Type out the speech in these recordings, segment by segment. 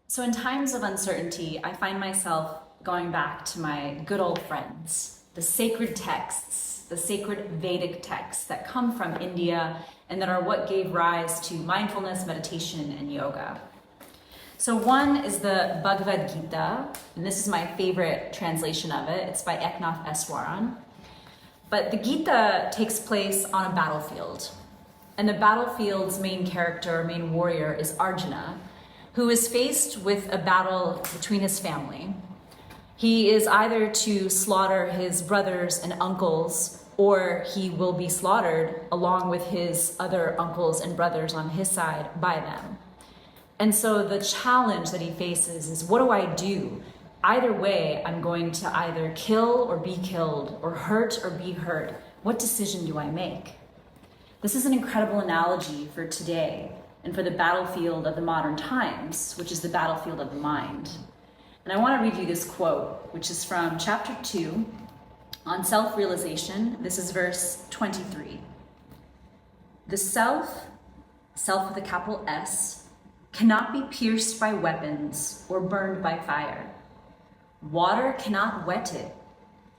So in times of uncertainty, I find myself going back to my good old friends, the sacred texts, the sacred Vedic texts that come from India and that are what gave rise to mindfulness, meditation, and yoga. So one is the Bhagavad Gita, and this is my favorite translation of it. It's by Eknath Eswaran. But the Gita takes place on a battlefield. And the battlefield's main character, main warrior, is Arjuna, who is faced with a battle between his family. He is either to slaughter his brothers and uncles, or he will be slaughtered along with his other uncles and brothers on his side by them. And so the challenge that he faces is, what do I do? Either way, I'm going to either kill or be killed, or hurt or be hurt. What decision do I make? This is an incredible analogy for today and for the battlefield of the modern times, which is the battlefield of the mind. And I want to read you this quote, which is from chapter 2 on self-realization. This is verse 23. The self with a capital S, cannot be pierced by weapons or burned by fire. Water cannot wet it,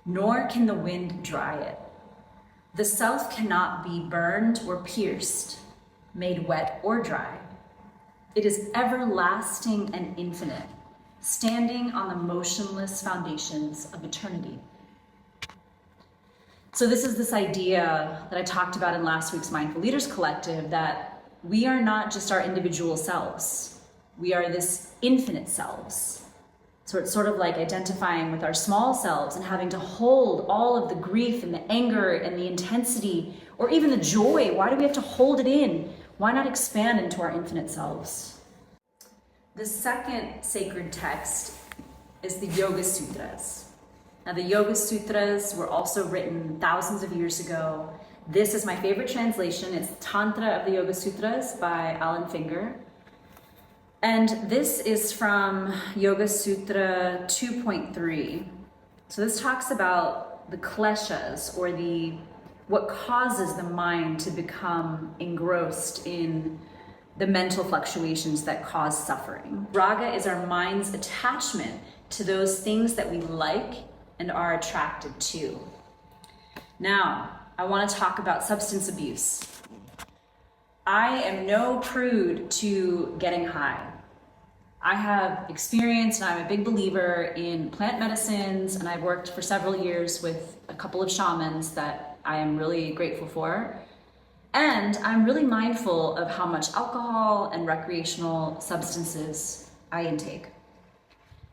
nor can the wind dry it. The self cannot be burned or pierced, made wet or dry. It is everlasting and infinite, standing on the motionless foundations of eternity. So this idea that I talked about in last week's Mindful Leaders Collective, that we are not just our individual selves. We are this infinite selves. So it's sort of like identifying with our small selves and having to hold all of the grief and the anger and the intensity, or even the joy. Why do we have to hold it in? Why not expand into our infinite selves? The second sacred text is the Yoga Sutras. Now, the Yoga Sutras were also written thousands of years ago. This is my favorite translation. It's Tantra of the Yoga Sutras by Alan Finger. And this is from Yoga Sutra 2.3. So this talks about the kleshas, or what causes the mind to become engrossed in the mental fluctuations that cause suffering. Raga is our mind's attachment to those things that we like and are attracted to. Now, I want to talk about substance abuse. I am no prude to getting high. I have experience, and I'm a big believer in plant medicines, and I've worked for several years with a couple of shamans that I am really grateful for. And I'm really mindful of how much alcohol and recreational substances I intake.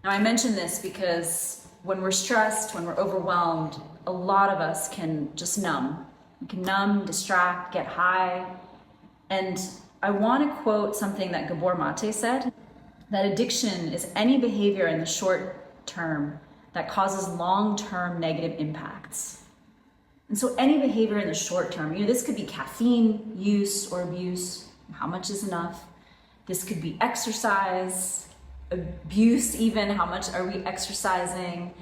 Now, I mention this because when we're stressed, when we're overwhelmed, a lot of us can just numb. We can numb, distract, get high. And I want to quote something that Gabor Mate said, that addiction is any behavior in the short term that causes long-term negative impacts. And so any behavior in the short term, this could be caffeine use or abuse, how much is enough? This could be exercise, abuse even, how much are we exercising?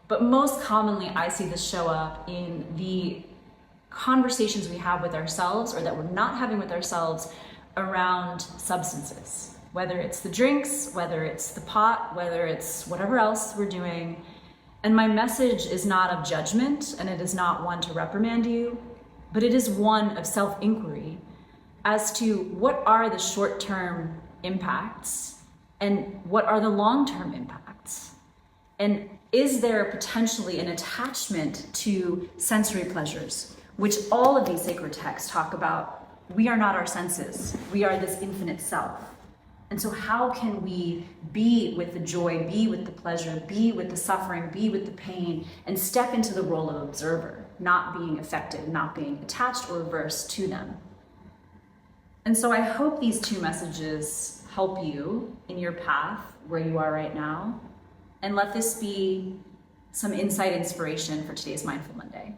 But most commonly, I see this show up in the conversations we have with ourselves, or that we're not having with ourselves, around substances. Whether it's the drinks, whether it's the pot, whether it's whatever else we're doing. And my message is not of judgment, and it is not one to reprimand you, but it is one of self-inquiry as to what are the short-term impacts and what are the long-term impacts. And is there potentially an attachment to sensory pleasures, which all of these sacred texts talk about? We are not our senses. We are this infinite self. And so how can we be with the joy, be with the pleasure, be with the suffering, be with the pain, and step into the role of observer, not being affected, not being attached or averse to them? And so I hope these two messages help you in your path where you are right now. And let this be some insight, inspiration for today's Mindful Monday.